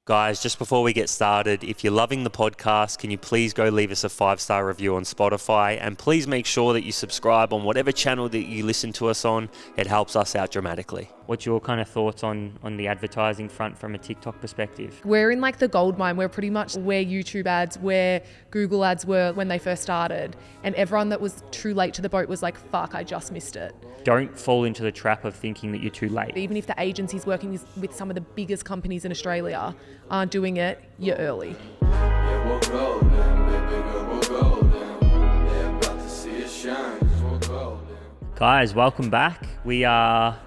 Guys, just before we get started, if you're loving the podcast, can you please go leave us a 5-star review on Spotify, and please make sure that you subscribe on whatever channel that you listen to us on. It helps us out dramatically. What's your kind of thoughts on the advertising front from a TikTok perspective? We're in like the gold mine. We're pretty much where YouTube ads, where Google ads were when they first started. And everyone that was too late to the boat was like, fuck, I just missed it. Don't fall into the trap of thinking that you're too late. Even if the agencies working with some of the biggest companies in Australia aren't doing it, you're early. Yeah, we'll go then, baby girl, we'll go then. They're about to see us shine, 'cause we'll go then. Guys, welcome back. We are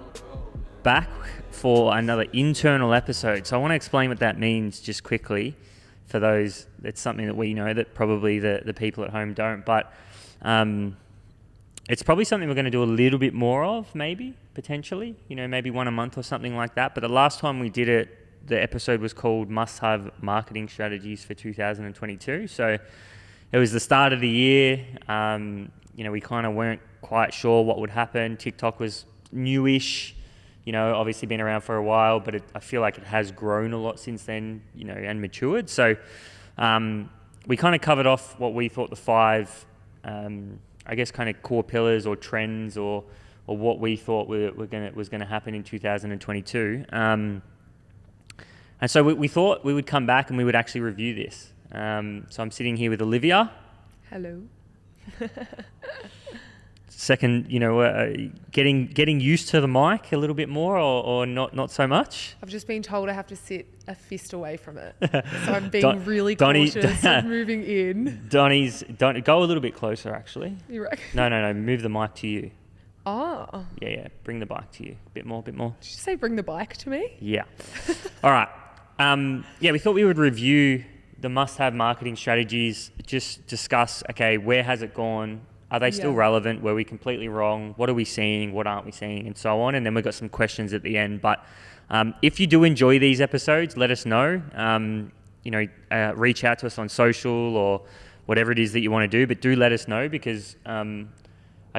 back for another internal episode. So I want to explain what that means just quickly for those. It's something that we know that probably the people at home don't, but it's probably something we're going to do a little bit more of, maybe, potentially, maybe one a month or something like that. But the last time we did it, the episode was called Must-Have Marketing Strategies for 2022. So it was the start of the year. We kind of weren't quite sure what would happen. TikTok was newish, obviously been around for a while, but I feel like it has grown a lot since then, and matured. So we kind of covered off what we thought the 5 kind of core pillars or trends or what we thought was going to happen in 2022. And so we thought we would come back and we would actually review this. So I'm sitting here with Olivia. Hello. Second, getting used to the mic a little bit more or not so much? I've just been told I have to sit a fist away from it. So I'm being really cautious of moving in. Donnie, go a little bit closer, actually. You reckon? No, move the mic to you. Oh. Yeah, bring the bike to you. A bit more. Did you say bring the bike to me? Yeah. All right. We thought we would review the must-have marketing strategies, just discuss, okay, where has it gone? Are they still relevant? Were we completely wrong? What are we seeing? What aren't we seeing? And so on. And then we've got some questions at the end. But if you do enjoy these episodes, let us know. Reach out to us on social or whatever it is that you want to do. But do let us know because I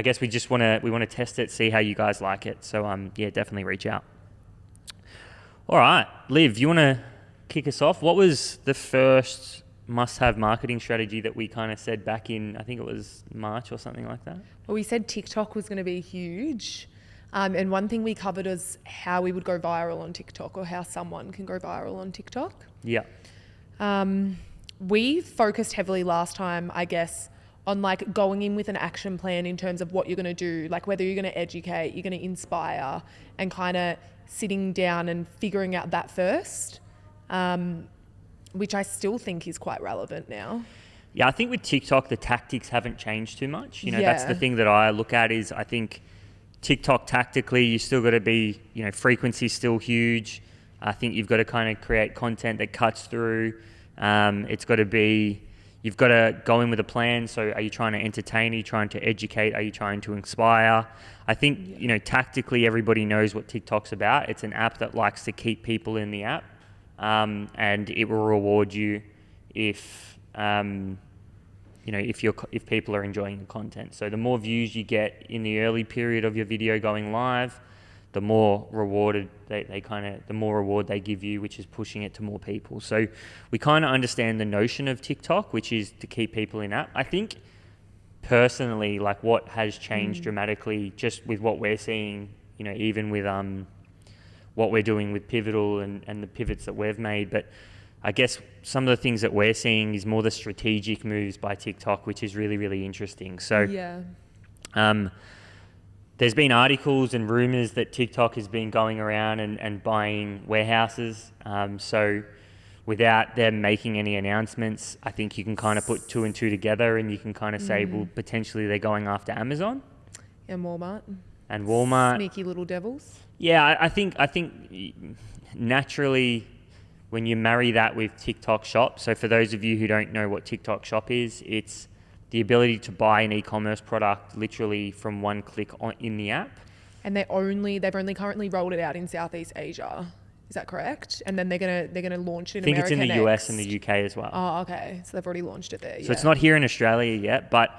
guess we want to test it, see how you guys like it. So definitely reach out. All right, Liv, you want to kick us off? What was the first must-have marketing strategy that we kind of said back in, I think it was March or something like that? Well, we said TikTok was going to be huge. And one thing we covered is how we would go viral on TikTok or how someone can go viral on TikTok. Yeah. We focused heavily last time, I guess, on like going in with an action plan in terms of what you're going to do, like whether you're going to educate, you're going to inspire, and kind of sitting down and figuring out that first. Which I still think is quite relevant now. Yeah, I think with TikTok, the tactics haven't changed too much. That's the thing that I look at is I think TikTok tactically, you still got to be, frequency's still huge. I think you've got to kind of create content that cuts through. You've got to go in with a plan. So are you trying to entertain? Are you trying to educate? Are you trying to inspire? I think, tactically, everybody knows what TikTok's about. It's an app that likes to keep people in the app. And it will reward you if people are enjoying the content. So the more views you get in the early period of your video going live, the more rewarded the more reward they give you, which is pushing it to more people. So we kind of understand the notion of TikTok, which is to keep people in app. I think personally, like what has changed dramatically just with what we're seeing, even with what we're doing with Pivotal and the pivots that we've made. But I guess some of the things that we're seeing is more the strategic moves by TikTok, which is really, really interesting. So there's been articles and rumors that TikTok has been going around and buying warehouses. So without them making any announcements, I think you can kind of put 2 and 2 together and you can kind of say, well, potentially they're going after Amazon. And Walmart. Sneaky little devils. Yeah, I think naturally when you marry that with TikTok Shop, so for those of you who don't know what TikTok Shop is, it's the ability to buy an e-commerce product literally from one click in the app. And they've only currently rolled it out in Southeast Asia. Is that correct? And then they're gonna launch it in America. I think it's in the next. US and the UK as well. Oh, okay. So they've already launched it there. So it's not here in Australia yet, but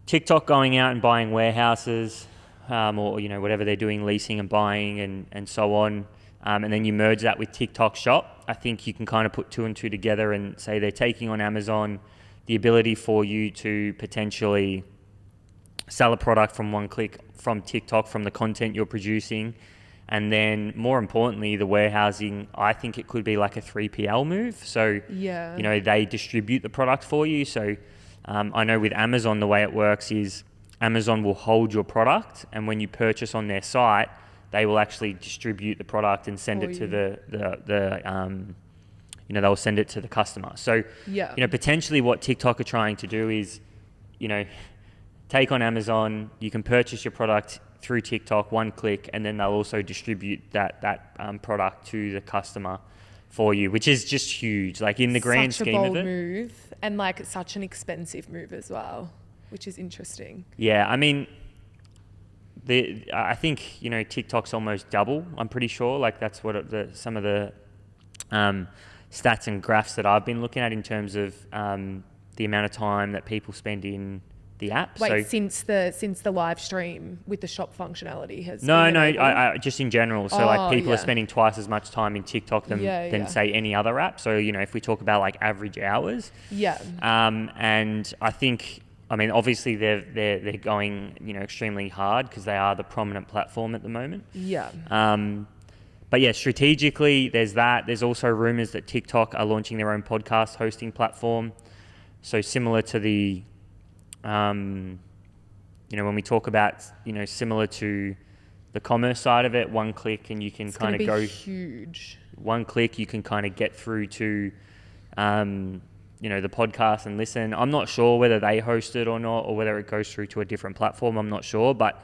TikTok going out and buying warehouses, or whatever they're doing, leasing and buying and so on. and then you merge that with TikTok Shop, I think you can kind of put two and two together and say they're taking on Amazon the ability for you to potentially sell a product from one click from TikTok, from the content you're producing. And then more importantly, the warehousing, I think it could be like a 3PL move. So, Yeah. you know, they distribute the product for you. So I know with Amazon, the way it works is Amazon will hold your product, and when you purchase on their site, they will actually distribute the product and send For it to you. you know, they'll send it to the customer. So, Yeah. you know, potentially what TikTok are trying to do is, you know, take on Amazon, you can purchase your product through TikTok, one click, and then they'll also distribute that product to the customer for you, which is just huge. Like in the grand Such a scheme bold of it. move, and like such an expensive move as well, which is interesting. Yeah, I mean, I think, you know, TikTok's almost double. I'm pretty sure. Like that's what some of the stats and graphs that I've been looking at in terms of the amount of time that people spend in the app. Wait, So since the live stream with the shop functionality has no, been enabled? I just in general. So like people are yeah. spending twice as much time in TikTok than say any other app. So, you know, if we talk about like average hours. Yeah. And I think, I mean, obviously they're going, you know, extremely hard because they are the prominent platform at the moment. Yeah. But yeah, strategically, there's that. There's also rumors that TikTok are launching their own podcast hosting platform. So similar to the, you know, when we talk about, you know, similar to the commerce side of it, one click and you can kind of go huge. One click, you can kind of get through to, you know, the podcast and listen. I'm not sure whether they host it or not, or whether it goes through to a different platform. I'm not sure, but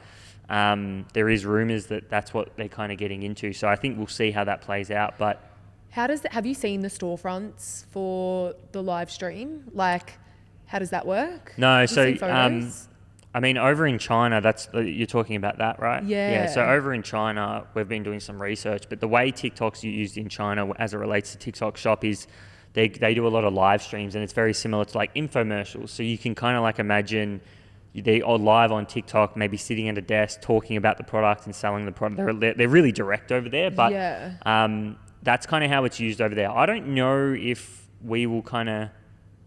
there is rumors that that's what they're kind of getting into. So I think we'll see how that plays out. But Have you seen the storefronts for the live stream? Like, how does that work? no, Have you so seen photos? I mean, over in China, you're talking about that, right? Yeah. So over in China, we've been doing some research, but the way TikTok's used in China as it relates to TikTok Shop is they do a lot of live streams, and it's very similar to like infomercials. So you can kind of like imagine they are live on TikTok, maybe sitting at a desk talking about the product and selling the product. They're really direct over there, but Yeah. that's kind of how it's used over there. I don't know if we will kind of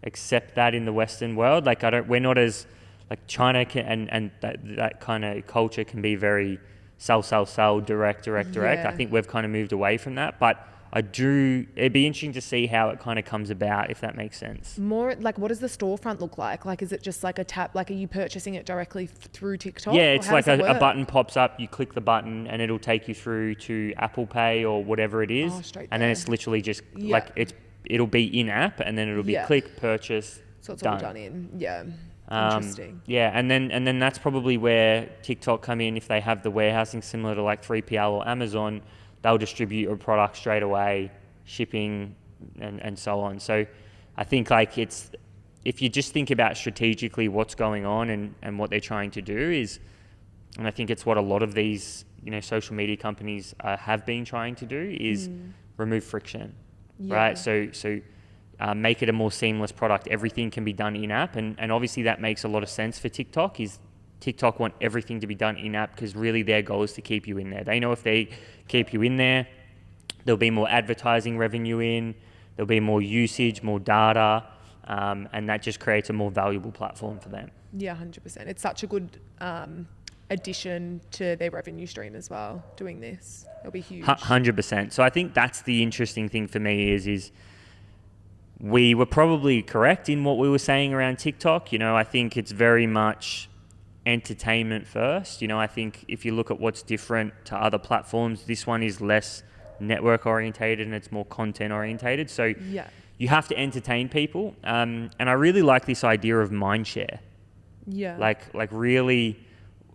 accept that in the Western world. Like we're not as like China can, and that kind of culture can be very sell, direct. Yeah. I think we've kind of moved away from that, but it'd be interesting to see how it kind of comes about, if that makes sense. More like, what does the storefront look like? Like, is it just like a tap? Like, are you purchasing it directly through TikTok? Yeah, Or it's how like does it a work? button pops up, you click the button and it'll take you through to Apple Pay or whatever it is. Oh, straight and then there. it's literally just Yeah. like it'll be in app, and then it'll be Yeah. click, purchase, So it's done. all done in. Yeah. Um, Interesting. Yeah, and then that's probably where TikTok come in. If they have the warehousing similar to like 3PL or Amazon, they'll distribute your product straight away, shipping and so on. So I think like if you just think about strategically what's going on and what they're trying to do is, and I think it's what a lot of these, you know, social media companies have been trying to do is remove friction, right? So make it a more seamless product. Everything can be done in-app, and obviously that makes a lot of sense for TikTok. Is TikTok want everything to be done in-app because really their goal is to keep you in there. They know if they keep you in there, there'll be more advertising revenue in, there'll be more usage, more data, and that just creates a more valuable platform for them. Yeah, 100%. It's such a good addition to their revenue stream as well, doing this. It'll be huge. 100%. So I think that's the interesting thing for me is we were probably correct in what we were saying around TikTok. You know, I think it's very much entertainment first. You know, I think if you look at what's different to other platforms, this one is less network orientated and it's more content orientated. So Yeah. you have to entertain people. And I really like this idea of mindshare. Yeah. Like really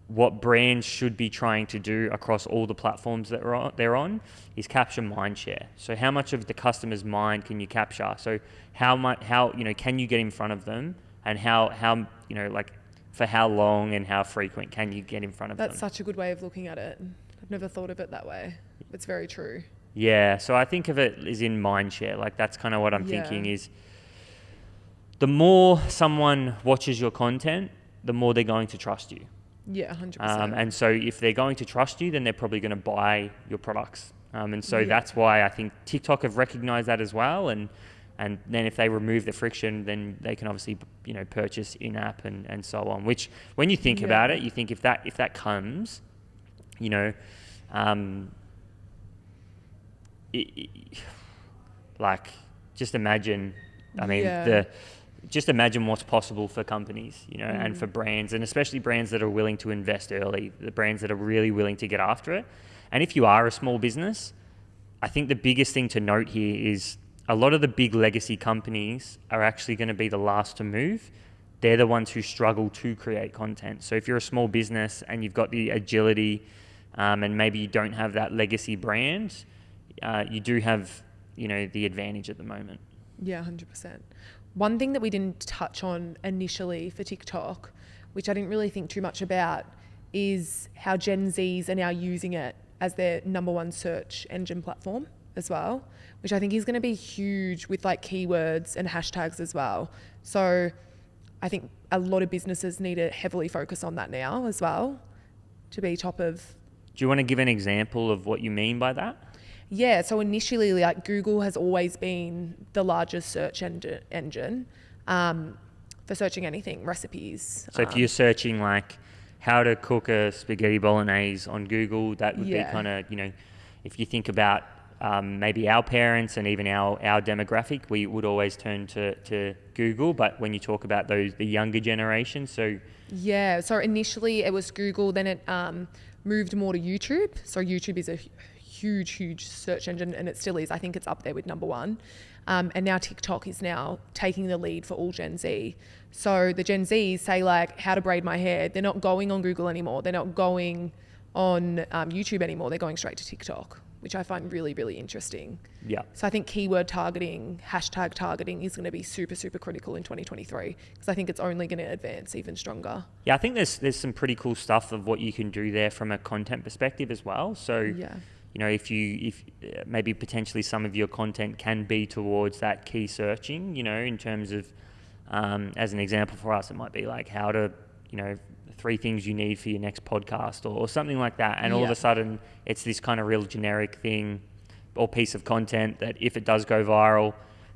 what brands should be trying to do across all the platforms that they're on is capture mindshare. So how much of the customer's mind can you capture? So how you know, can you get in front of them, and how you know, like for how long and how frequent can you get in front of them? That's such a good way of looking at it. I've never thought of it that way. It's very true. Yeah, so I think of it as in mindshare. Like that's kind of what I'm thinking is the more someone watches your content, the more they're going to trust you. Yeah, 100%. And so if they're going to trust you, then they're probably going to buy your products And so that's why I think TikTok have recognized that as well. And then if they remove the friction, then they can obviously, purchase in-app and so on, which when you think about it, you think if that comes, like just imagine, just imagine what's possible for companies, and for brands, and especially brands that are willing to invest early, the brands that are really willing to get after it. And if you are a small business, I think the biggest thing to note here is a lot of the big legacy companies are actually going to be the last to move. They're the ones who struggle to create content. So if you're a small business and you've got the agility, and maybe you don't have that legacy brand, you do have, the advantage at the moment. Yeah, 100%. One thing that we didn't touch on initially for TikTok, which I didn't really think too much about, is how Gen Zs are now using it as their number one search engine platform as well, which I think is going to be huge with like keywords and hashtags as well. So I think a lot of businesses need to heavily focus on that now as well to be top of. Do you want to give an example of what you mean by that? Yeah, so initially, like Google has always been the largest search engine for searching anything, recipes. So if you're searching like how to cook a spaghetti bolognese on Google, that would be kind of, if you think about maybe our parents and even our demographic, we would always turn to Google. But when you talk about the younger generation, so initially it was Google, then it moved more to YouTube. So YouTube is a huge search engine, and it still is. I think it's up there with number one. And now TikTok is now taking the lead for all Gen Z. So the Gen Zs say like how to braid my hair. They're not going on Google anymore. They're not going on YouTube anymore. They're going straight to TikTok, which I find really, really interesting. Yeah. So I think keyword targeting, hashtag targeting is going to be super, super critical in 2023 because I think it's only going to advance even stronger. Yeah, I think there's some pretty cool stuff of what you can do there from a content perspective as well. So if maybe potentially some of your content can be towards that key searching, in terms of, as an example for us, it might be like how to, 3 things you need for your next podcast or something like that. And all of a sudden it's this kind of real generic thing or piece of content that if it does go viral,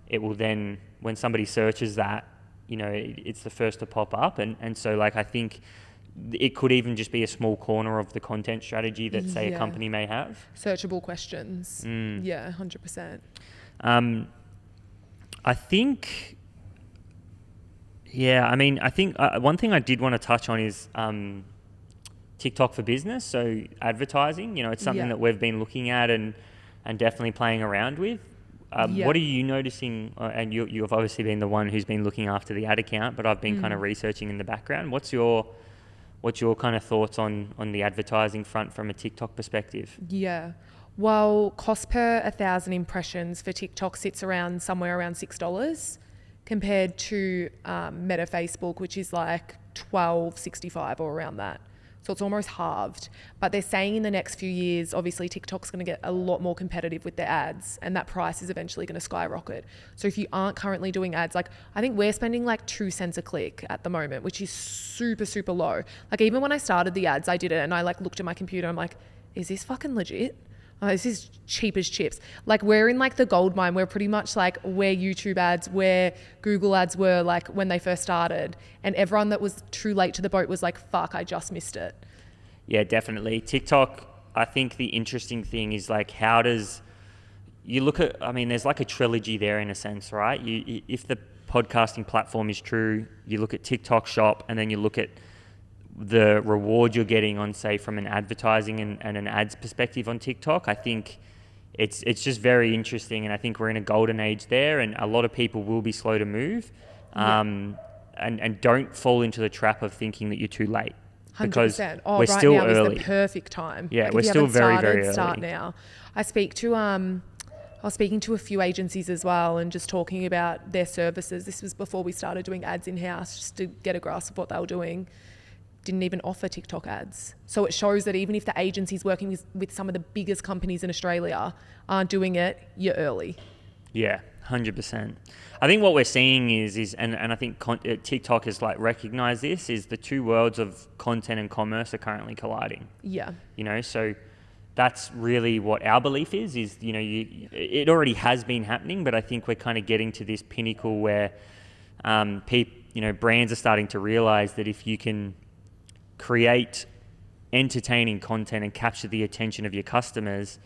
it will then, when somebody searches that, it's the first to pop up. And so like, I think it could even just be a small corner of the content strategy that say a company may have. Searchable questions. Yeah, 100%. I think, I think one thing I did want to touch on is TikTok for business. So advertising, it's something that we've been looking at and definitely playing around with. What are you noticing? And you've obviously been the one who's been looking after the ad account, but I've been kind of researching in the background. What's your kind of thoughts on the advertising front from a TikTok perspective? Yeah. Well, cost per 1,000 impressions for TikTok sits somewhere around $6 compared to Meta Facebook, which is like $12.65 or around that. So it's almost halved. But they're saying in the next few years, obviously TikTok's going to get a lot more competitive with their ads and that price is eventually going to skyrocket. So if you aren't currently doing ads, like I think we're spending like 2 cents a click at the moment, which is super, super low. Like even when I started the ads, I did it and I like looked at my computer. I'm like, is this fucking legit? Oh, this is cheap as chips. Like we're in like the gold mine. We're pretty much like where YouTube ads, where Google ads were like when they first started. And everyone that was too late to the boat was like, fuck, I just missed it. Yeah, definitely. TikTok, I think the interesting thing is like how does you look at, there's like a trilogy there in a sense, right? If the podcasting platform is true, you look at TikTok Shop and then you look at the reward you're getting on, say, from an advertising and an ads perspective on TikTok. I think it's just very interesting, and I think we're in a golden age there, and a lot of people will be slow to move, and don't fall into the trap of thinking that you're too late. 100%. Because we're right still now early. Is the perfect time. Yeah, like we're still very, very early. Start now. I was speaking to a few agencies as well and just talking about their services. This was before we started doing ads in-house, just to get a grasp of what they were doing. Didn't even offer TikTok ads. So it shows that even if the agency's working with some of the biggest companies in Australia aren't doing it, you're early. Yeah, 100%. I think what we're seeing is and I think TikTok has like recognized this, is the two worlds of content and commerce are currently colliding. Yeah. So that's really what our belief is, it already has been happening, but I think we're kind of getting to this pinnacle where brands are starting to realize that if you can create entertaining content and capture the attention of your customers,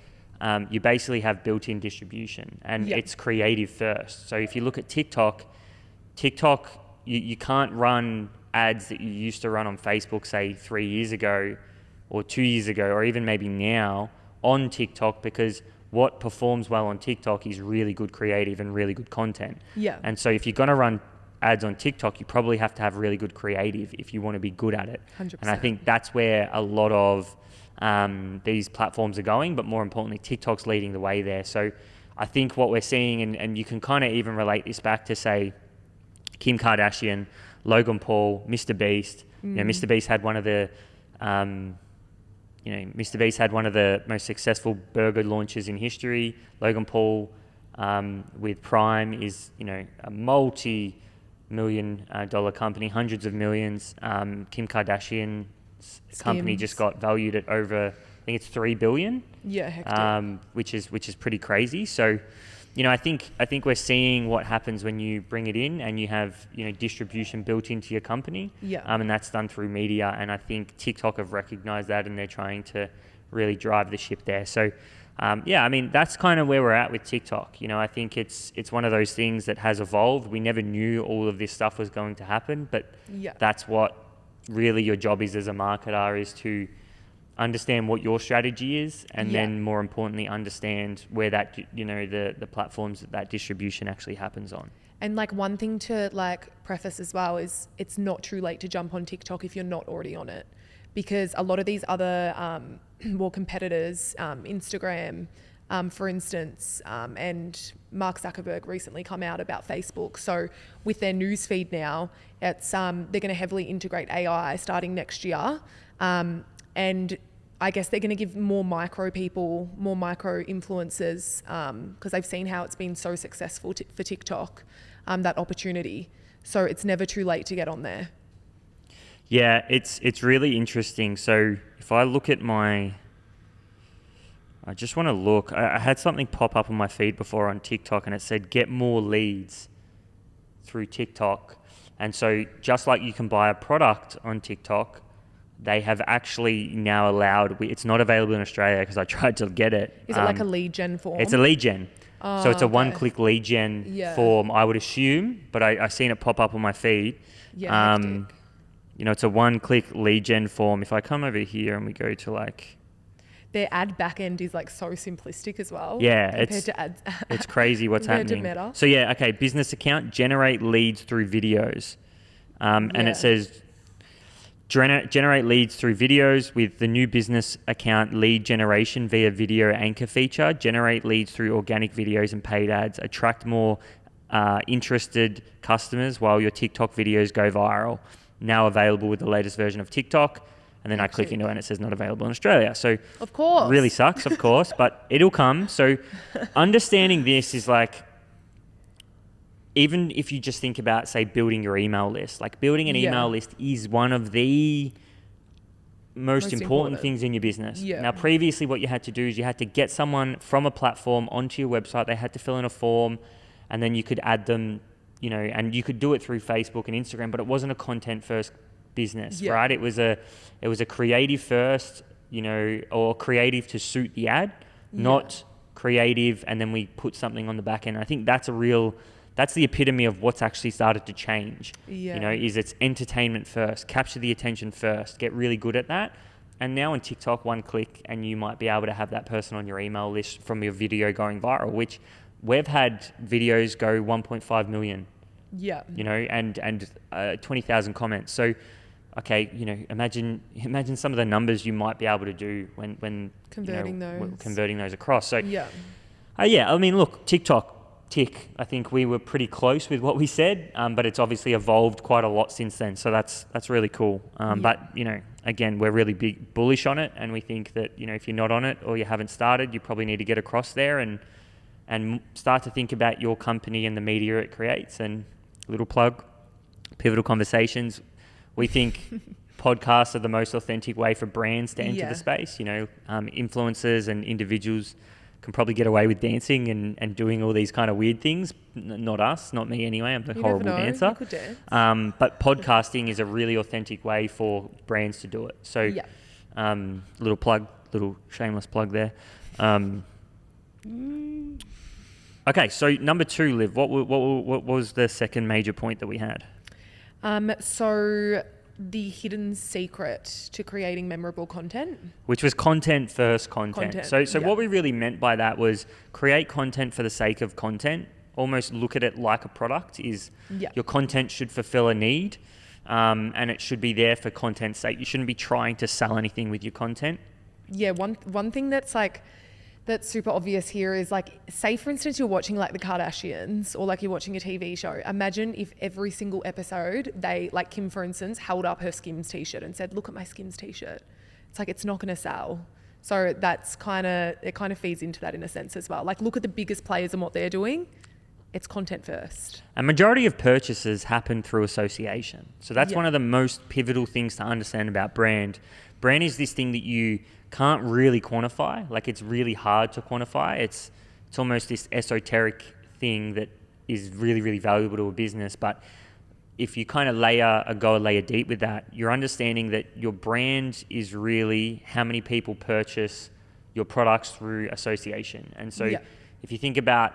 you basically have built-in distribution, and it's creative first. So if you look at TikTok, you can't run ads that you used to run on Facebook, say 3 years ago or 2 years ago, or even maybe now on TikTok, because what performs well on TikTok is really good creative and really good content. Yeah. And so if you're going to run ads on TikTok, you probably have to have really good creative if you want to be good at it. 100%. And I think that's where a lot of these platforms are going, but more importantly, TikTok's leading the way there. So I think what we're seeing, and you can kind of even relate this back to, say, Kim Kardashian, Logan Paul, Mr. Beast. Mr. Beast had one of the most successful burger launches in history. Logan Paul with Prime is a multi-million dollar company, hundreds of millions. Kim Kardashian's company just got valued at over, I think it's $3 billion. Yeah, hectic. Which is pretty crazy. So, I think we're seeing what happens when you bring it in and you have distribution built into your company. Yeah. And that's done through media. And I think TikTok have recognized that, and they're trying to really drive the ship there. So, that's kind of where we're at with TikTok. I think it's one of those things that has evolved. We never knew all of this stuff was going to happen, but that's what really your job is as a marketer, is to understand what your strategy is, and then more importantly, understand where that, the platforms that distribution actually happens on. And like one thing to like preface as well is it's not too late to jump on TikTok if you're not already on it, because a lot of these other competitors, Instagram, for instance, and Mark Zuckerberg recently come out about Facebook. So with their newsfeed now, it's they're going to heavily integrate AI starting next year, and I guess they're going to give more micro people, more micro influencers, because they've seen how it's been so successful for TikTok, that opportunity. So it's never too late to get on there. Yeah, it's really interesting. So if I look at I just want to look. I had something pop up on my feed before on TikTok, and it said get more leads through TikTok. And so just like you can buy a product on TikTok, they have actually now allowed, it's not available in Australia because I tried to get it. Is it like a lead gen form? It's a lead gen. Oh, so it's a okay. one-click lead gen form, I would assume, but I seen it pop up on my feed. Yeah, hectic. It's a one-click lead gen form. If I come over here and we go to like... Their ad back end is like so simplistic as well. Yeah, compared to ads. It's crazy what's happening. To Meta. So yeah, okay, business account, generate leads through videos. And it says... Generate leads through videos with the new business account lead generation via video anchor feature. Generate leads through organic videos and paid ads. Attract more interested customers while your TikTok videos go viral. Now available with the latest version of TikTok. And then I click into it and it says not available in Australia. So of course, really sucks, of course, but it'll come. So understanding this is like, even if you just think about, say, building your email list, like building an email list is one of the most important things in your business. Yeah. Now, previously what you had to do is you had to get someone from a platform onto your website. They had to fill in a form, and then you could add them, and you could do it through Facebook and Instagram, but it wasn't a content first business, right? It was a creative first, or creative to suit the ad, not creative and then we put something on the back end. I think that's the epitome of what's actually started to change. Is it's entertainment first, capture the attention first, get really good at that. And now on TikTok, one click and you might be able to have that person on your email list from your video going viral, which we've had videos go 1.5 million. Yeah. And 20,000 comments. So, okay, imagine some of the numbers you might be able to do when converting those across. So, I mean, look, TikTok. I think we were pretty close with what we said, but it's obviously evolved quite a lot since then. So that's really cool. But again, we're really bullish on it, and we think that if you're not on it or you haven't started, you probably need to get across there and start to think about your company and the media it creates. And little plug, Pivotal Conversations. We think podcasts are the most authentic way for brands to enter Yeah. the space. Influencers and individuals can probably get away with dancing and doing all these kind of weird things. Not us, not me anyway. I'm a You horrible never know. dancer. You could dance. But podcasting is a really authentic way for brands to do it. So, Yeah. little shameless plug there. Okay, so number 2, Liv, what was the second major point that we had? So the hidden secret to creating memorable content. Which was content first content. So yeah. what we really meant by that was create content for the sake of content. Almost look at it like a product. Yeah. Your content should fulfill a need, and it should be there for content's sake. You shouldn't be trying to sell anything with your content. Yeah, one thing that's super obvious here is like, say for instance you're watching like the Kardashians or like you're watching a TV show. Imagine if every single episode they, like Kim for instance, held up her Skims t-shirt and said, look at my Skims t-shirt. It's like, it's not going to sell. So it kind of feeds into that in a sense as well. Like, look at the biggest players and what they're doing. It's content first. A majority of purchases happen through association. So that's one of the most pivotal things to understand about brand. Brand is this thing that you can't really quantify. Like, it's really hard to quantify. It's almost this esoteric thing that is really, really valuable to a business. But if you kind of go a layer deep with that, you're understanding that your brand is really how many people purchase your products through association. And so if you think about,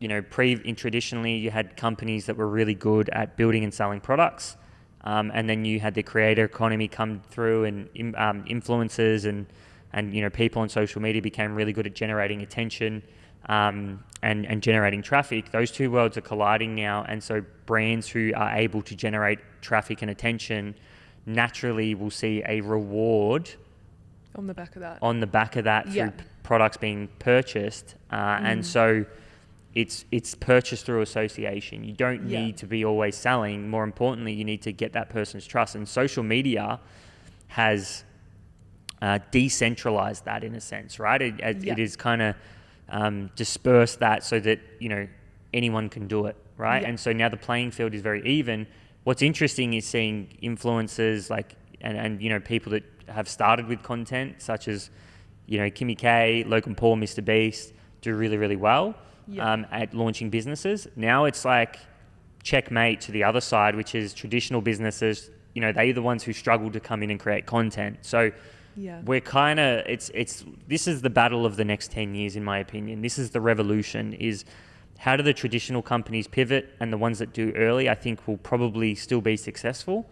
traditionally you had companies that were really good at building and selling products. And then you had the creator economy come through, and influencers and people on social media became really good at generating attention and generating traffic. Those two worlds are colliding now, and so brands who are able to generate traffic and attention naturally will see a reward on the back of that through products being purchased, and so it's purchased through association. You don't need to be always selling. More importantly, you need to get that person's trust. And social media has decentralized that in a sense, right? It is kind of dispersed that so that anyone can do it, right? And so now the playing field is very even. What's interesting is seeing influencers and people that have started with content, such as Kimmy K, Logan Paul, Mr. Beast, do really, really well. At launching businesses. Now it's like checkmate to the other side, which is traditional businesses. They're the ones who struggle to come in and create content. So we're kind of, this is the battle of the next 10 years, in my opinion. This is the revolution, is how do the traditional companies pivot, and the ones that do early, I think, will probably still be successful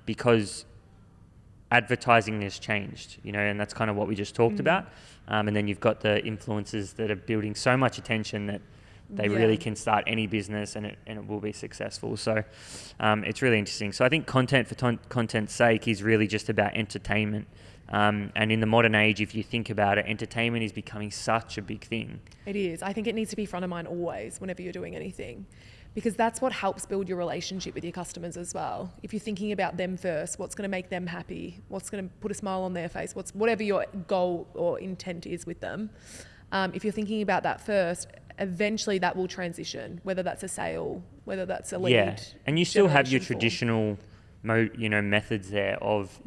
because advertising has changed, and that's kind of what we just talked about. And then you've got the influencers that are building so much attention that they really can start any business and it will be successful. So it's really interesting. So I think content for content's sake is really just about entertainment. And in the modern age, if you think about it, entertainment is becoming such a big thing. It is. I think it needs to be front of mind always whenever you're doing anything, because that's what helps build your relationship with your customers as well. If you're thinking about them first, what's going to make them happy, what's going to put a smile on their face, whatever your goal or intent is with them. If you're thinking about that first, eventually that will transition, whether that's a sale, whether that's a lead. Yeah, and you still have your generation traditional methods there of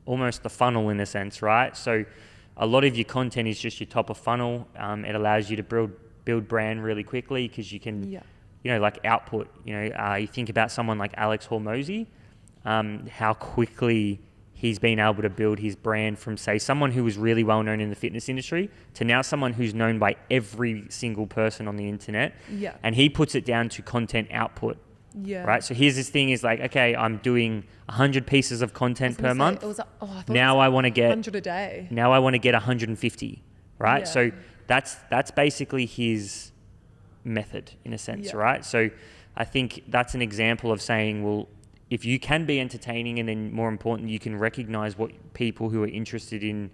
almost the funnel in a sense, right? So a lot of your content is just your top of funnel. It allows you to build brand really quickly because you can... like output, you think about someone like Alex Hormozy, how quickly he's been able to build his brand from, say, someone who was really well known in the fitness industry to now someone who's known by every single person on the internet. And he puts it down to content output. Right. So here's this thing is like, okay, I'm doing 100 pieces of content per month. Now I want to get 100 a day. Now I want to get 150. Right. Yeah. So that's basically his method in a sense, right? So I think that's an example of saying, well, if you can be entertaining, and then more important, you can recognize what people who are interested in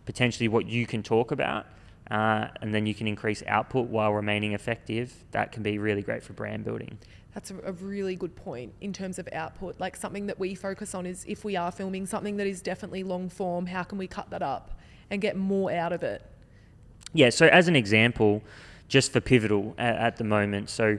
potentially what you can talk about, and then you can increase output while remaining effective, that can be really great for brand building. That's a really good point in terms of output. Like, something that we focus on is, if we are filming something that is definitely long form, how can we cut that up and get more out of it? Yeah, so as an example, just for Pivotal at the moment. So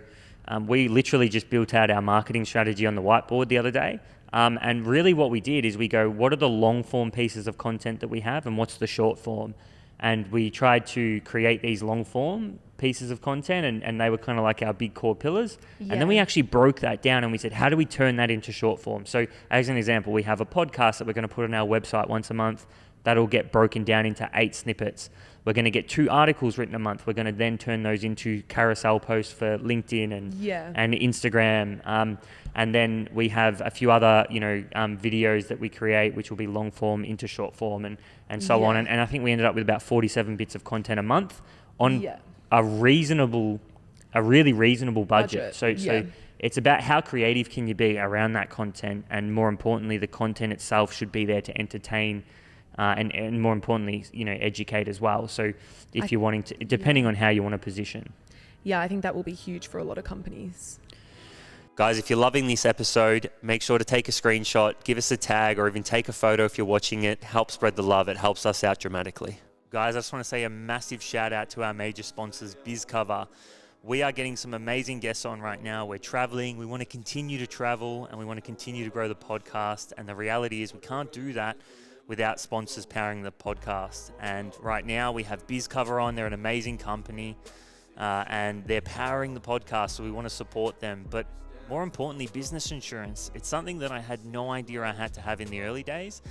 we literally just built out our marketing strategy on the whiteboard the other day. And really what we did is we go, what are the long form pieces of content that we have and what's the short form? And we tried to create these long form pieces of content and they were kind of like our big core pillars. Yeah. And then we actually broke that down and we said, how do we turn that into short form? So as an example, we have a podcast that we're going to put on our website once a month. That'll get broken down into 8 snippets. We're going to get 2 articles written a month. We're going to then turn those into carousel posts for LinkedIn and Instagram. And then we have a few other, videos that we create, which will be long form into short form and so on. And I think we ended up with about 47 bits of content a month on a really reasonable budget. So it's about how creative can you be around that content, and more importantly, the content itself should be there to entertain. And more importantly, educate as well. So if you're wanting to, depending on how you want to position. Yeah, I think that will be huge for a lot of companies. Guys, if you're loving this episode, make sure to take a screenshot, give us a tag, or even take a photo if you're watching it. Help spread the love. It helps us out dramatically. Guys, I just want to say a massive shout out to our major sponsors, BizCover. We are getting some amazing guests on right now. We're traveling. We want to continue to travel and we want to continue to grow the podcast. And the reality is we can't do that without sponsors powering the podcast. And right now we have BizCover on. They're an amazing company and they're powering the podcast, so we want to support them. But more importantly, business insurance. It's something that I had no idea I had to have in the early days.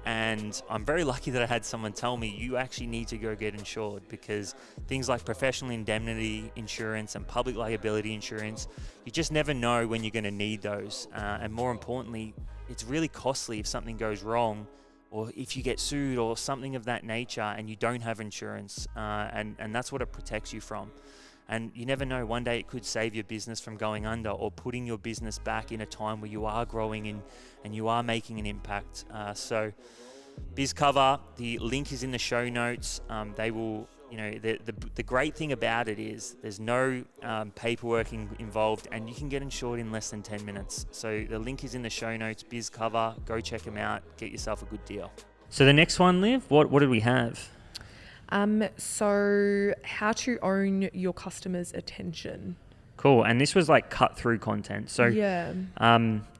And I'm very lucky that I had someone tell me, you actually need to go get insured, because things like professional indemnity insurance and public liability insurance, you just never know when you're going to need those. And more importantly, it's really costly if something goes wrong, or if you get sued or something of that nature and you don't have insurance, and that's what it protects you from. And you never know, one day it could save your business from going under or putting your business back in a time where you are growing and you are making an impact. So BizCover, the link is in the show notes. They will, the great thing about it is there's no paperwork involved, and you can get insured in less than 10 minutes. So the link is in the show notes, BizCover. Go check them out. Get yourself a good deal. So the next one, Liv, what did we have? So how to own your customers' attention. Cool. And this was like cut through content. So,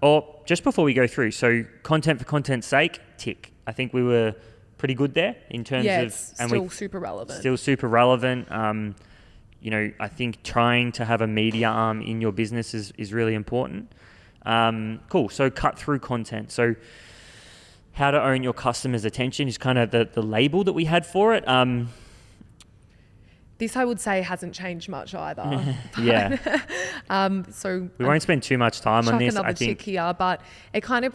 or just before we go through, so content for content's sake, tick. I think we were pretty good there in terms of, it's still super relevant. Still super relevant. I think trying to have a media arm in your business is really important. Cool. So cut through content. So how to own your customers' attention is kind of the label that we had for it. This, I would say, hasn't changed much either. Yeah. So we won't spend too much time on this. I think tick here, but it kind of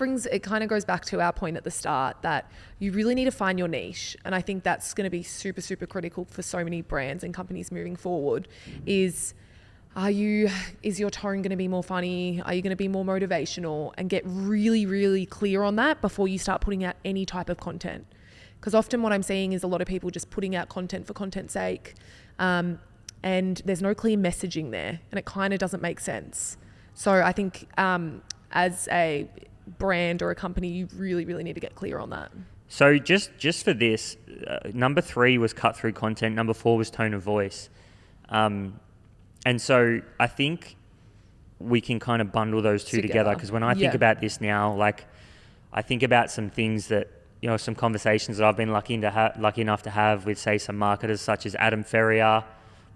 goes back to our point at the start that you really need to find your niche, and I think that's going to be super, super critical for so many brands and companies moving forward. Is your tone going to be more funny? Are you going to be more motivational? And get really, really clear on that before you start putting out any type of content. Because often what I'm seeing is a lot of people just putting out content for content's sake, and there's no clear messaging there, and it kind of doesn't make sense. So I think as a brand or a company, you really, really need to get clear on that. So just for this, number 3 was cut through content. Number 4 was tone of voice. And so I think we can kind of bundle those two together, because when I think about this now, like I think about some things that, some conversations that I've been lucky enough to have with, say, some marketers such as Adam Ferrier.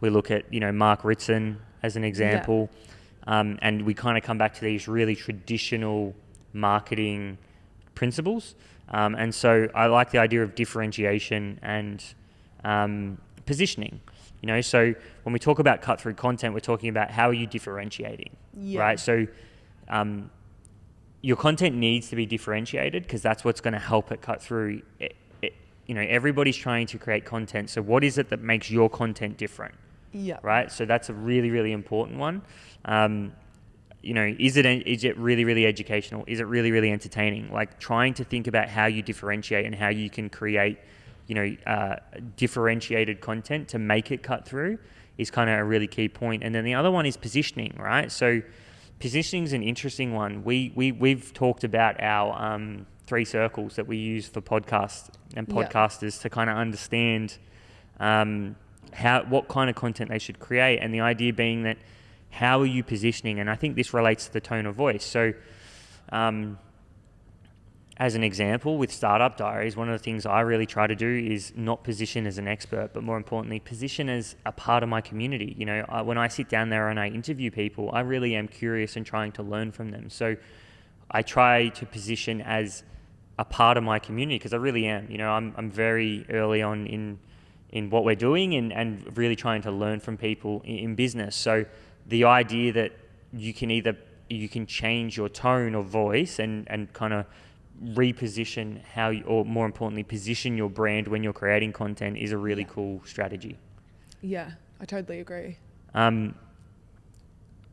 We look at, Mark Ritson as an example. And we kind of come back to these really traditional marketing principles. And so I like the idea of differentiation and positioning. So when we talk about cut through content, we're talking about how are you differentiating, right? So your content needs to be differentiated, because that's what's going to help it cut through. Everybody's trying to create content. So what is it that makes your content different? Yeah. Right. So that's a really, really important one. Is it really, really educational? Is it really, really entertaining? Like trying to think about how you differentiate and how you can create differentiated content to make it cut through is kind of a really key point. And then the other one is positioning, right? So positioning is an interesting one. We've talked about our 3 circles that we use for podcasts and podcasters to kind of understand what kind of content they should create. And the idea being that how are you positioning? And I think this relates to the tone of voice. So as an example, with Startup Diaries, one of the things I really try to do is not position as an expert, but more importantly, position as a part of my community. You know, when I sit down there and I interview people, I really am curious and trying to learn from them. So I try to position as a part of my community because I really am. You know, I'm very early on in what we're doing and really trying to learn from people in business. So the idea that you can change your tone of voice and kind of reposition or more importantly, position your brand when you're creating content is a really cool strategy. Yeah, I totally agree.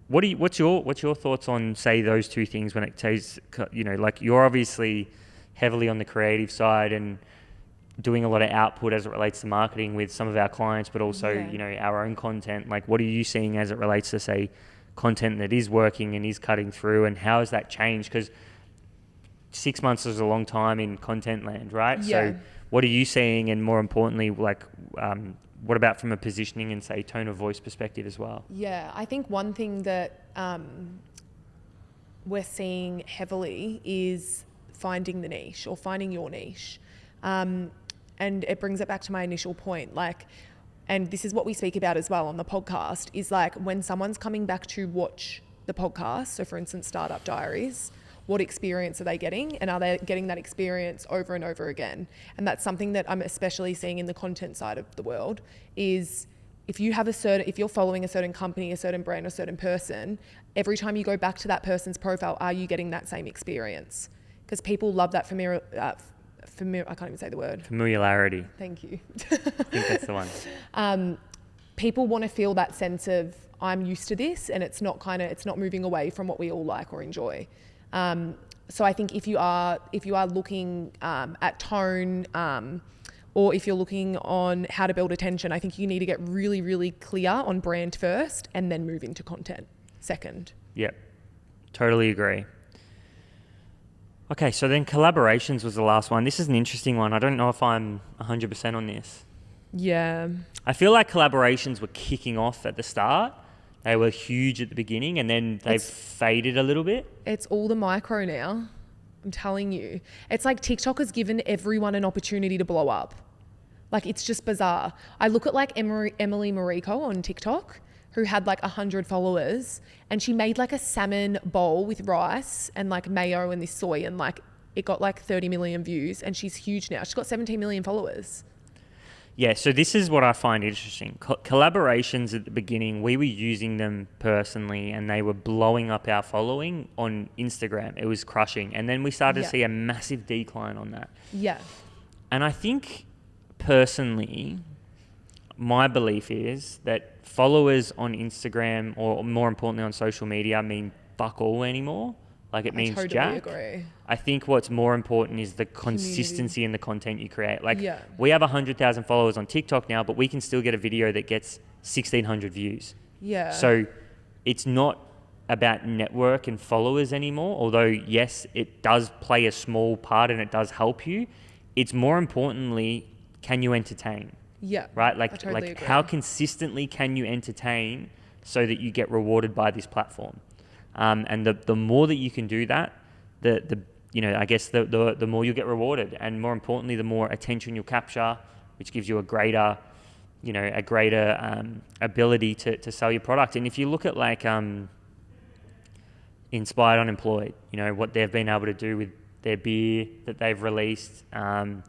What's your thoughts on, say, those two things when it takes, you know, like you're obviously heavily on the creative side and doing a lot of output as it relates to marketing with some of our clients, but also, you know, our own content. Like, what are you seeing as it relates to, say, content that is working and is cutting through, and how has that changed? Because 6 months is a long time in content land, right? Yeah. So what are you seeing, and more importantly, like, what about from a positioning and, say, tone of voice perspective as well? Yeah, I think one thing that we're seeing heavily is finding the niche or finding your niche. And it brings it back to my initial point, like, and this is what we speak about as well on the podcast, is like when someone's coming back to watch the podcast, so for instance, Startup Diaries, what experience are they getting, and are they getting that experience over and over again? And that's something that I'm especially seeing in the content side of the world is if you're following a certain company, a certain brand, a certain person, every time you go back to that person's profile, are you getting that same experience? Because people love that I can't even say the word. Familiarity. Thank you. I think that's the one. People want to feel that sense of I'm used to this, and it's not moving away from what we all like or enjoy. So I think if you are looking at tone, or if you're looking on how to build attention, I think you need to get really, really clear on brand first, and then move into content second. Yep, totally agree. Okay, so then collaborations was the last one. This is an interesting one. I don't know if I'm 100% on this. Yeah. I feel like collaborations were kicking off at the start. They were huge at the beginning, and then they've faded a little bit. It's all the micro now. I'm telling you. It's like TikTok has given everyone an opportunity to blow up. Like, it's just bizarre. I look at like Emily Mariko on TikTok, who had like 100 followers, and she made like a salmon bowl with rice and like mayo and this soy, and like it got like 30 million views, and she's huge now. She's got 17 million followers. Yeah, so this is what I find interesting. Collaborations at the beginning, we were using them personally, and they were blowing up our following on Instagram. It was crushing. And then we started to see a massive decline on that. Yeah. And I think personally, my belief is that followers on Instagram, or more importantly on social media, mean fuck all anymore. Like, it means totally jack. agree. I think what's more important is the consistency in the content you create. Like, Yeah. we have 100,000 followers on TikTok now, but we can still get a video that gets 1,600 views. Yeah. So it's not about network and followers anymore, although yes, it does play a small part and it does help you. It's more importantly, can you entertain? Yeah. Right? I Like, totally agree. how consistently can you entertain so that you get rewarded by this platform? And the more that you can do that, I guess the more you get rewarded, and more importantly, the more attention you'll capture, which gives you a greater ability to sell your product. And if you look at like Inspired Unemployed, you know, what they've been able to do with their beer that they've released on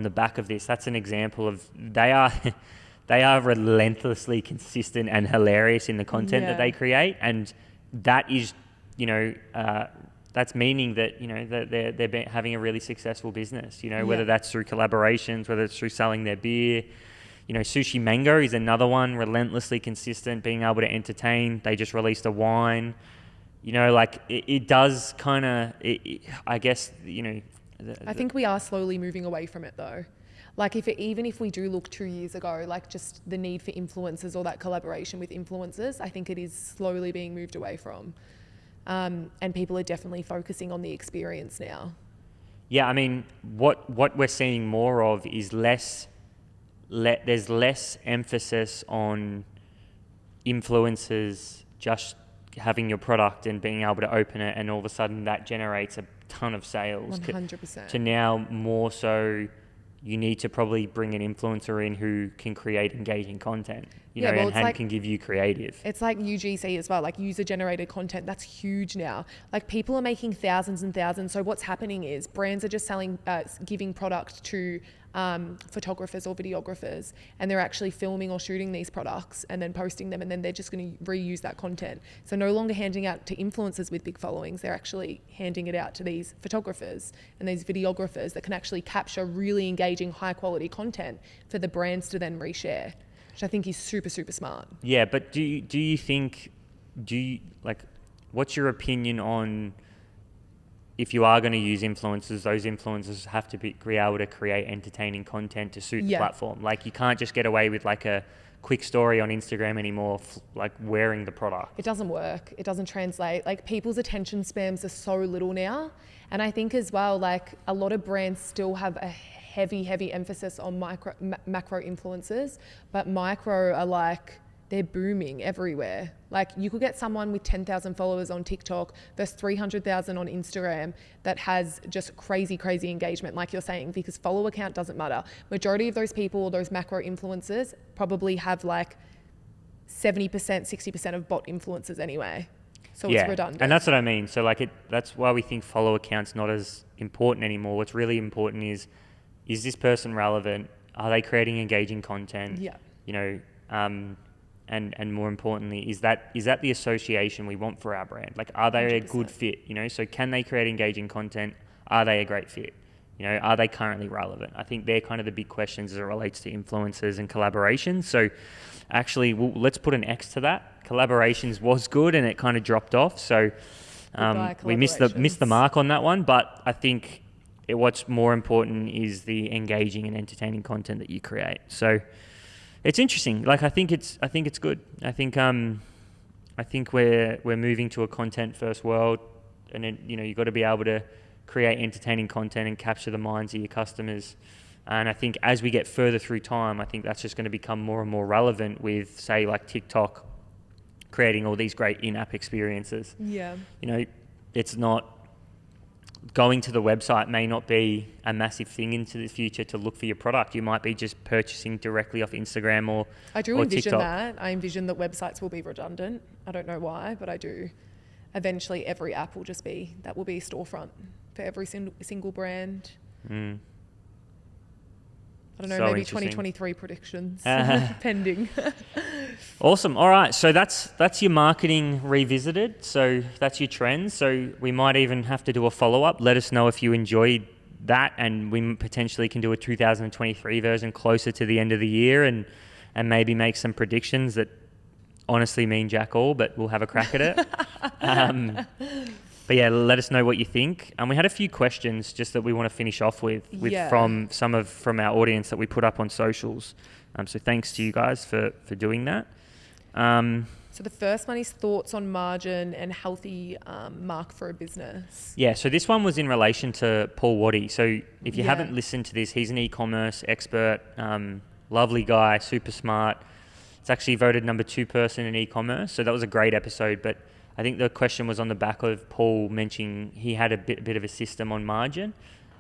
the back of this, that's an example of they are relentlessly consistent and hilarious in the content that they create, and that is, that's meaning that, that they're having a really successful business, whether that's through collaborations, whether it's through selling their beer. Sushi Mango is another one, relentlessly consistent, being able to entertain. They just released a wine, it does kind of, I guess, I think we are slowly moving away from it though. Like even if we do look 2 years ago, like just the need for influencers or that collaboration with influencers, I think it is slowly being moved away from. And people are definitely focusing on the experience now. Yeah, I mean, what we're seeing more of is there's less emphasis on influencers just having your product and being able to open it, and all of a sudden that generates a ton of sales 100%. to now more so you need to probably bring an influencer in who can create engaging content, Yeah, well, it's and like- can give you creative. It's like UGC as well, like user generated content. That's huge now. Like people are making thousands and thousands. So what's happening is brands are just giving product to photographers or videographers, and they're actually filming or shooting these products and then posting them, and then they're just going to reuse that content. So no longer handing out to influencers with big followings, they're actually handing it out to these photographers and these videographers that can actually capture really engaging, high quality content for the brands to then reshare, which I think is super, super smart. Yeah, but what's your opinion on, if you are going to use influencers, those influencers have to be able to create entertaining content to suit the platform. Like you can't just get away with like a quick story on Instagram anymore, like wearing the product. It doesn't work. It doesn't translate. Like people's attention spans are so little now. And I think as well, like a lot of brands still have a heavy emphasis on macro influencers, but micro are like, they're booming everywhere. Like you could get someone with 10,000 followers on TikTok versus 300,000 on Instagram that has just crazy engagement, like you're saying, because follower count doesn't matter. Majority of those people, those macro influencers, probably have like 70%, 60% of bot influencers anyway. So it's redundant. And that's what I mean. So like that's why we think follower count's not as important anymore. What's really important is this person relevant? Are they creating engaging content? Yeah. And more importantly, is that the association we want for our brand? Like, are they 100%. A good fit? So can they create engaging content? Are they a great fit? Are they currently relevant? I think they're kind of the big questions as it relates to influencers and collaborations. So actually, let's put an X to that. Collaborations was good and it kind of dropped off. So we missed the mark on that one. But I think what's more important is the engaging and entertaining content that you create. So it's interesting. Like I think it's good. I think we're moving to a content first world, and then you've got to be able to create entertaining content and capture the minds of your customers. And I think as we get further through time, I think that's just going to become more and more relevant with, say, like TikTok creating all these great in-app experiences. Yeah. It's not going to the website may not be a massive thing into the future to look for your product. You might be just purchasing directly off Instagram or I do or envision TikTok. that. I envision that websites will be redundant. I don't know why, but I do. Eventually, every app will just be a storefront for every single brand. Mm. I don't know, So maybe interesting. 2023 predictions pending. Awesome. All right. So that's your marketing revisited. So that's your trends. So we might even have to do a follow-up. Let us know if you enjoyed that, and we potentially can do a 2023 version closer to the end of the year and maybe make some predictions that honestly mean jack all, but we'll have a crack at it. But yeah, let us know what you think. And we had a few questions just that we want to finish off with from our audience that we put up on socials. So thanks to you guys for doing that. So the first one is thoughts on margin and healthy mark for a business. Yeah, so this one was in relation to Paul Waddy. So if you haven't listened to this, he's an e-commerce expert, lovely guy, super smart. It's actually voted number 2 person in e-commerce. So that was a great episode. But I think the question was on the back of Paul mentioning he had a bit of a system on margin.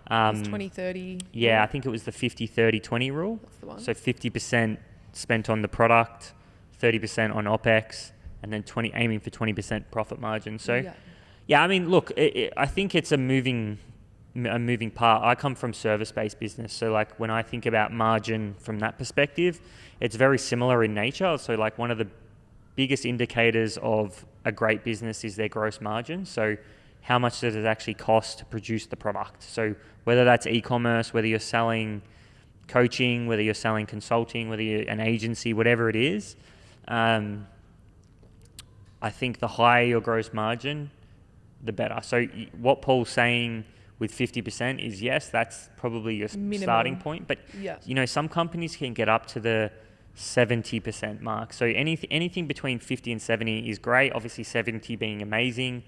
It's 20-30. Yeah, I think it was the 50-30-20 rule. That's the one. So 50% spent on the product, 30% on OPEX, and then aiming for 20% profit margin. So yeah, I mean, look, I think it's a moving part. I come from service-based business. So like when I think about margin from that perspective, it's very similar in nature. So like one of the biggest indicators of a great business is their gross margin. So how much does it actually cost to produce the product? So whether that's e-commerce, whether you're selling coaching, whether you're selling consulting, whether you're an agency, whatever it is, I think the higher your gross margin, the better. So what Paul's saying with 50% is, yes, that's probably your starting point. But some companies can get up to the 70% mark. So anything between 50 and 70 is great. Obviously 70 being amazing,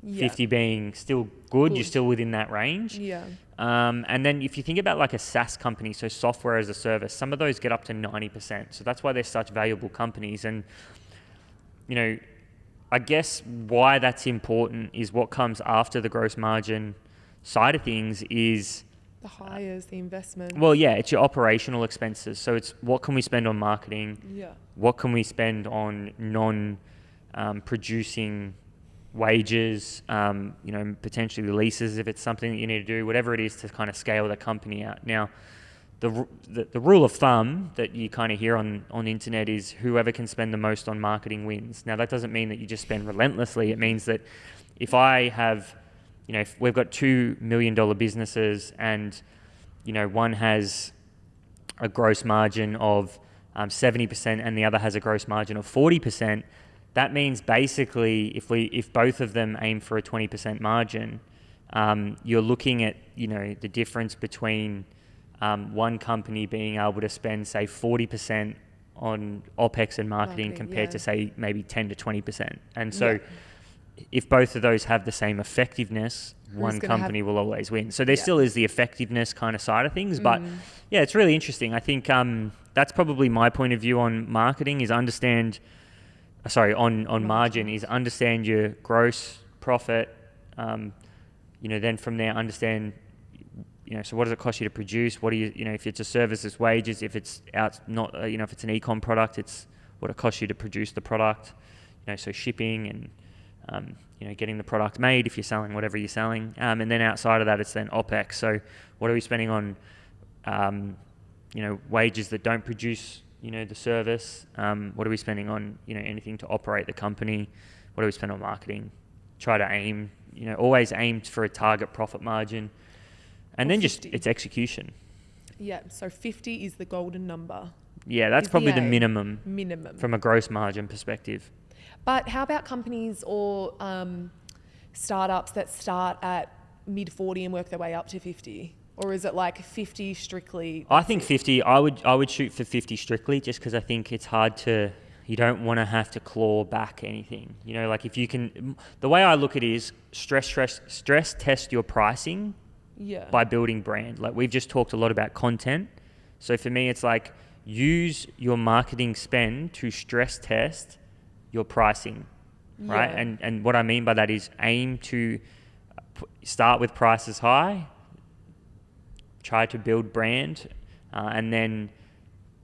50 being still good. You're still within that range. Yeah. And then if you think about like a SaaS company, so software as a service, some of those get up to 90%. So that's why they're such valuable companies. And, I guess why that's important is what comes after the gross margin. side of things is, The hires, the investment. well, yeah, it's your operational expenses. So it's what can we spend on marketing? Yeah. What can we spend on non-producing wages, potentially leases if it's something that you need to do, whatever it is to kind of scale the company out. Now, the rule of thumb that you kind of hear on the internet is whoever can spend the most on marketing wins. Now, that doesn't mean that you just spend relentlessly. It means that if I have, if we've got $2 million businesses and, one has a gross margin of 70% and the other has a gross margin of 40%, that means basically if both of them aim for a 20% margin, you're looking at, the difference between one company being able to spend, say, 40% on OPEX and marketing compared to, say, maybe 10 to 20%. And so if both of those have the same effectiveness, one company will always win. So there still is the effectiveness kind of side of things. But yeah, it's really interesting. I think that's probably my point of view on marketing is on margin is understand your gross profit. Then from there, understand, so what does it cost you to produce? What do you, if it's a service, it's wages. If it's if it's an e-com product, it's what it costs you to produce the product. So shipping and, getting the product made if you're selling whatever you're selling. And then outside of that, it's then OPEX. So what are we spending on, wages that don't produce, the service? What are we spending on, anything to operate the company? What do we spend on marketing? Try to aim, always aim for a target profit margin. And then 50. It's execution. Yeah, so 50 is the golden number. Yeah, that's probably the minimum. Minimum. From a gross margin perspective. But how about companies or startups that start at mid 40 and work their way up to 50? Or is it like 50 strictly? I think 50. I would shoot for 50 strictly, just because I think it's hard to. You don't want to have to claw back anything. Like if you can. The way I look at it is stress test your pricing. Yeah. By building brand. Like we've just talked a lot about content. So for me, it's like use your marketing spend to stress test your pricing, right? And what I mean by that is aim to start with prices high, try to build brand, and then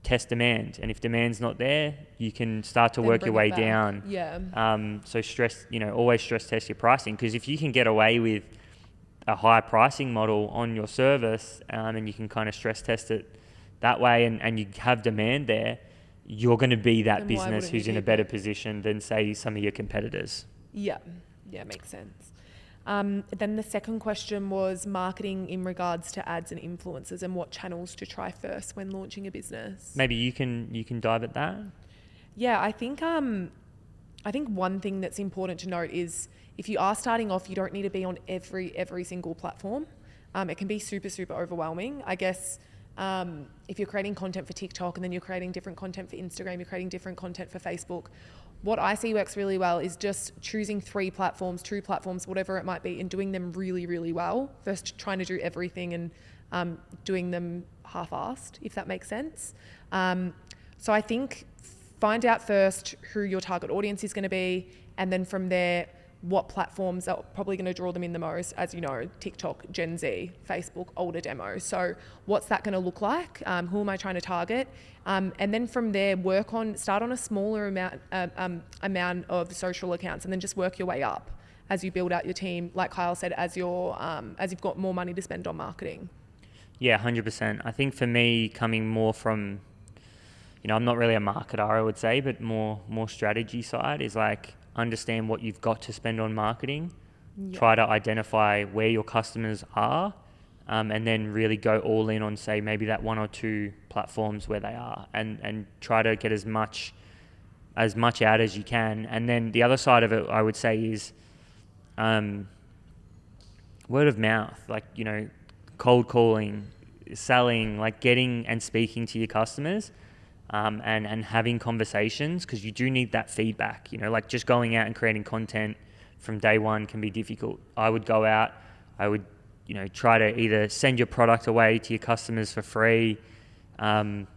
test demand. And if demand's not there, you can start to work your way down. Yeah. So always stress test your pricing, because if you can get away with a high pricing model on your service, and you can kind of stress test it that way, and you have demand there, you're going to be that business who's in a better position than, say, some of your competitors. Yeah, makes sense. Then the second question was marketing in regards to ads and influencers and what channels to try first when launching a business. Maybe you can dive at that. Yeah, I think one thing that's important to note is if you are starting off, you don't need to be on every single platform. It can be super, super overwhelming. I guess if you're creating content for TikTok and then you're creating different content for Instagram, you're creating different content for Facebook, what I see works really well is just choosing 3 platforms, 2 platforms, whatever it might be, and doing them really, really well. First, trying to do everything and doing them half-assed, if that makes sense. So I think find out first who your target audience is going to be, and then from there, what platforms are probably going to draw them in the most. As you know, TikTok, Gen Z, Facebook, older demos. So what's that going to look like? Who am I trying to target? And then from there, start on a smaller amount of social accounts, and then just work your way up as you build out your team. Like Kyle said, as you've got more money to spend on marketing. Yeah, 100%. I think for me, coming more from, I'm not really a marketer, I would say, but more strategy side is like, understand what you've got to spend on marketing, try to identify where your customers are, and then really go all in on, say, maybe that 1 or 2 platforms where they are, and try to get as much out as you can. And then the other side of it, I would say, is word of mouth, like, cold calling, selling, like getting and speaking to your customers. And having conversations, because you do need that feedback. Like just going out and creating content from day one can be difficult. I would go out, I would, try to either send your product away to your customers for free, or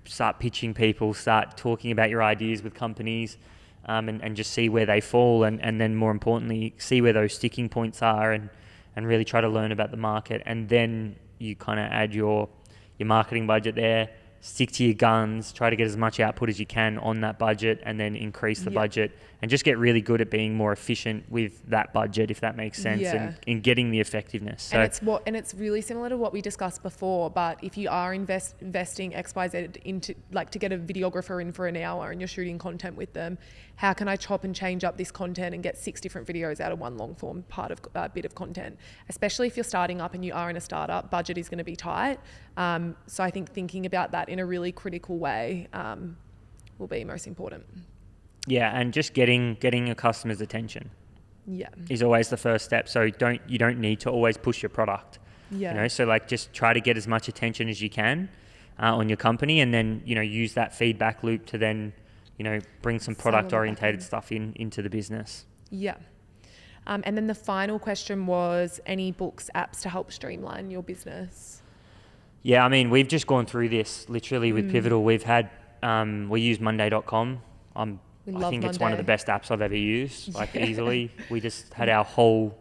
start pitching people, start talking about your ideas with companies, and just see where they fall, and then more importantly, see where those sticking points are, and really try to learn about the market. And then you kind of add your marketing budget there, stick to your guns, try to get as much output as you can on that budget, and then increase the budget, and just get really good at being more efficient with that budget, if that makes sense, and getting the effectiveness. So it's really similar to what we discussed before. But if you are investing XYZ into, like, to get a videographer in for an hour and you're shooting content with them, how can I chop and change up this content and get 6 different videos out of one long form bit of content? Especially if you're starting up and you are in a startup, budget is going to be tight. So I think thinking about that in a really critical way will be most important. Yeah, and just getting a customer's attention is always the first step. So you don't need to always push your product. So like, just try to get as much attention as you can on your company, and then use that feedback loop to then bring some product orientated stuff into the business. And then the final question was, any books, apps to help streamline your business? Yeah, I mean, we've just gone through this literally with Pivotal. We've had we use Monday.com. I think it's one of the best apps I've ever used, like easily. We just had our whole,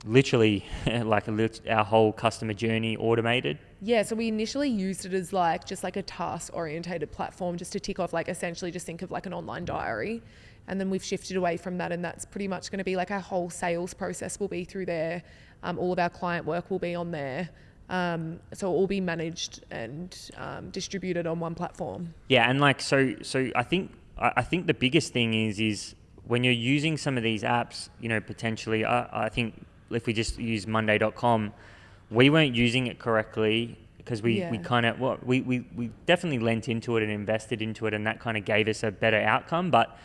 literally, our whole customer journey automated. Yeah, so we initially used it as just like a task-orientated platform, just to tick off, essentially just think of like an online diary. And then we've shifted away from that, and that's pretty much going to be like our whole sales process will be through there. All of our client work will be on there. So it'll all be managed and distributed on one platform. Yeah, and so I think the biggest thing is when you're using some of these apps, potentially, I think if we just use Monday.com, we weren't using it correctly because we definitely lent into it and invested into it, and that kind of gave us a better outcome. But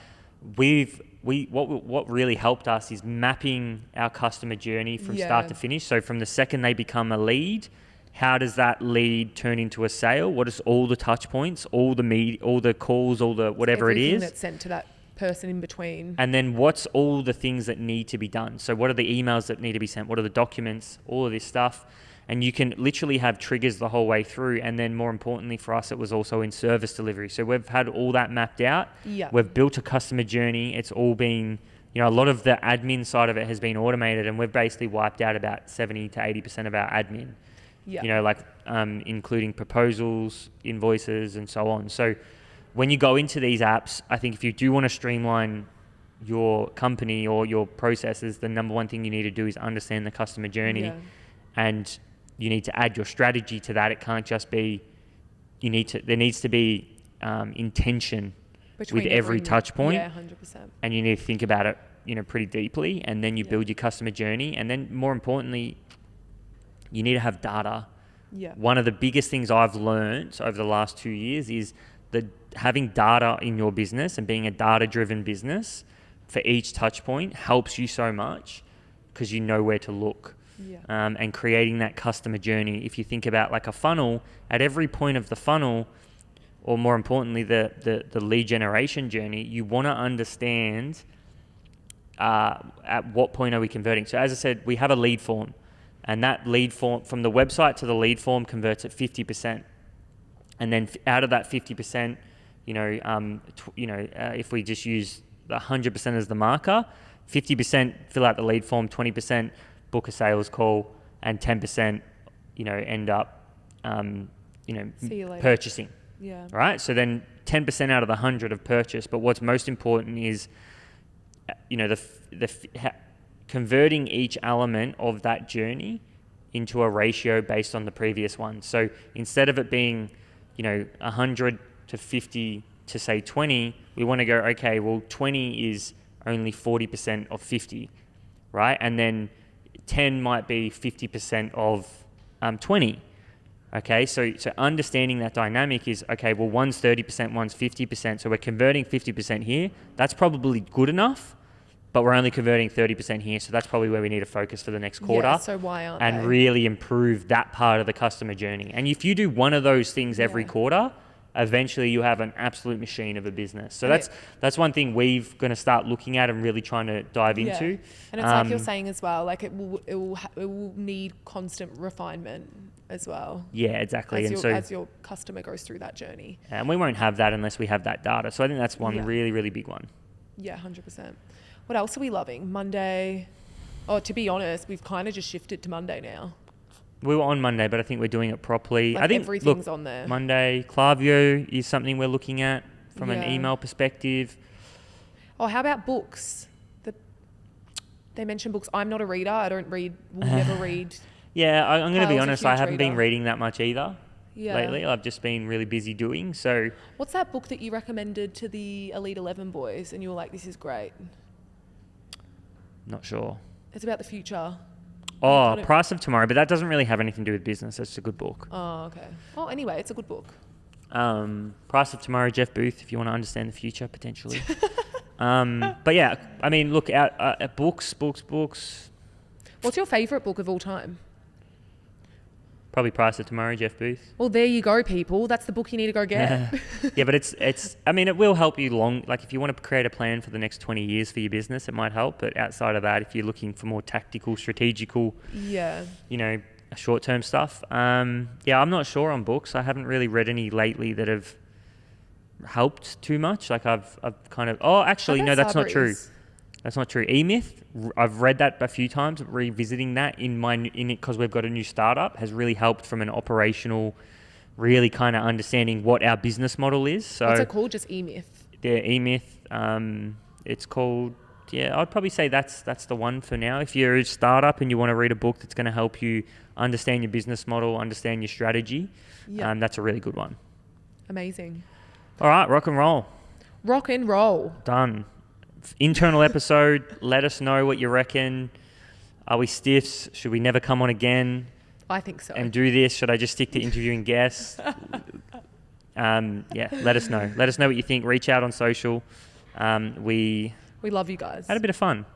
what really helped us is mapping our customer journey from start to finish. So from the second they become a lead, how does that lead turn into a sale? What is all the touch points, all the calls, all the whatever it is? Everything that's sent to that person in between. And then what's all the things that need to be done? So what are the emails that need to be sent? What are the documents? All of this stuff. And you can literally have triggers the whole way through. And then more importantly for us, it was also in service delivery. So we've had all that mapped out. Yeah. We've built a customer journey. It's all been, a lot of the admin side of it has been automated, and we've basically wiped out about 70 to 80% of our admin. Yeah. Including proposals, invoices, and so on. So when you go into these apps, I think if you do want to streamline your company or your processes, the number one thing you need to do is understand the customer journey, and you need to add your strategy to that. It can't just be, there needs to be intention with every touch point. Yeah, 100%. And you need to think about it, pretty deeply, and then you build your customer journey. And then more importantly, you need to have data. Yeah. One of the biggest things I've learned over the last 2 years is that having data in your business and being a data-driven business for each touch point helps you so much, because you know where to look. Yeah. And creating that customer journey. If you think about like a funnel, at every point of the funnel, or more importantly, the lead generation journey, you want to understand at what point are we converting. So as I said, we have a lead form, and that lead form, from the website to the lead form, converts at 50%. And then out of that 50%, if we just use the 100% as the marker, 50% fill out the lead form, 20% book a sales call, and 10%, end up, See you later. purchasing. Yeah. Right. So then 10% out of the 100 have purchased. But what's most important is, converting each element of that journey into a ratio based on the previous one. So instead of it being, 100 to 50 to say 20, we want to go, okay, well, 20 is only 40% of 50, right? And then 10 might be 50% of 20. Okay, so understanding that dynamic is, okay, well, one's 30%, one's 50%. So we're converting 50% here. That's probably good enough, but we're only converting 30% here. So that's probably where we need to focus for the next quarter. Yeah, so why aren't and they? really improve that part of the customer journey. And if you do one of those things every quarter, eventually you have an absolute machine of a business. So that's one thing we've going to start looking at and really trying to dive into. And it's like you're saying as well, like it will need constant refinement. as well. Yeah, exactly. As your customer goes through that journey. And we won't have that unless we have that data. So I think that's one really, really big one. Yeah, 100%. What else are we loving? Monday. Oh, to be honest, we've kind of just shifted to Monday now. We were on Monday, but I think we're doing it properly. Like I think everything's on there. Monday, Klaviyo is something we're looking at from an email perspective. Oh, how about books? They mention books. I'm not a reader. I don't read. Will never read. Yeah, I'm going to be Kyle's a honest. I huge haven't been reader. reading that much either Yeah. lately. I've just been really busy doing. So What's that book that you recommended to the Elite 11 boys and you were like, this is great? not sure. It's about the future. Oh, Price of Tomorrow, but that doesn't really have anything to do with business. It's a good book. Oh, okay. Well, anyway, it's a good book. Price of Tomorrow, Jeff Booth, if you want to understand the future, potentially. But yeah, I mean, look, at books. What's your favourite book of all time? Probably Price of Tomorrow, Jeff Booth. Well, there you go, people. That's the book you need to go get. Yeah, but it's. I mean, it will help you like if you want to create a plan for the next 20 years for your business, it might help. But outside of that, if you're looking for more tactical, strategical, short-term stuff, I'm not sure on books. I haven't really read any lately that have helped too much. Like I've kind of. Oh, actually, no, that's not true. That's not true. E-Myth, I've read that a few times. Revisiting that in it because we've got a new startup has really helped from an operational, really kind of understanding what our business model is. So what's it called? Just E-Myth. Yeah, E-Myth. It's called. Yeah, I'd probably say that's the one for now. If you're a startup and you want to read a book that's going to help you understand your business model, understand your strategy, that's a really good one. Amazing. All right, rock and roll. Rock and roll. Done. Internal episode. Let us know what you reckon. Are we stiffs? Should we never come on again? I think so. And do this? Should I just stick to interviewing guests? Let us know. Let us know what you think. Reach out on social. We love you guys. Had a bit of fun.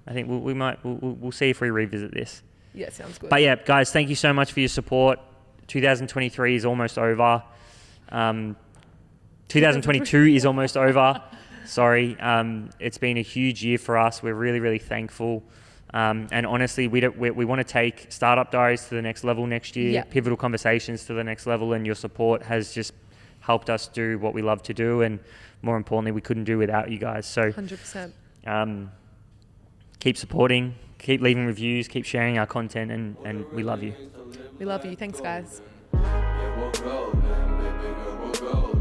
I think we'll see if we revisit this. Yeah, sounds good. But yeah, guys, thank you so much for your support. 2023 is almost over. 2022 is almost over. Sorry. It's been a huge year for us. We're really, really thankful. And honestly, we want to take Startup Diaries to the next level next year, Pivotal Conversations to the next level, and your support has just helped us do what we love to do, and more importantly, we couldn't do without you guys. So 100%. Keep supporting, keep leaving reviews, keep sharing our content, and we love you. We love you. Thanks, guys. Yeah, we'll go, man, baby girl, we'll go.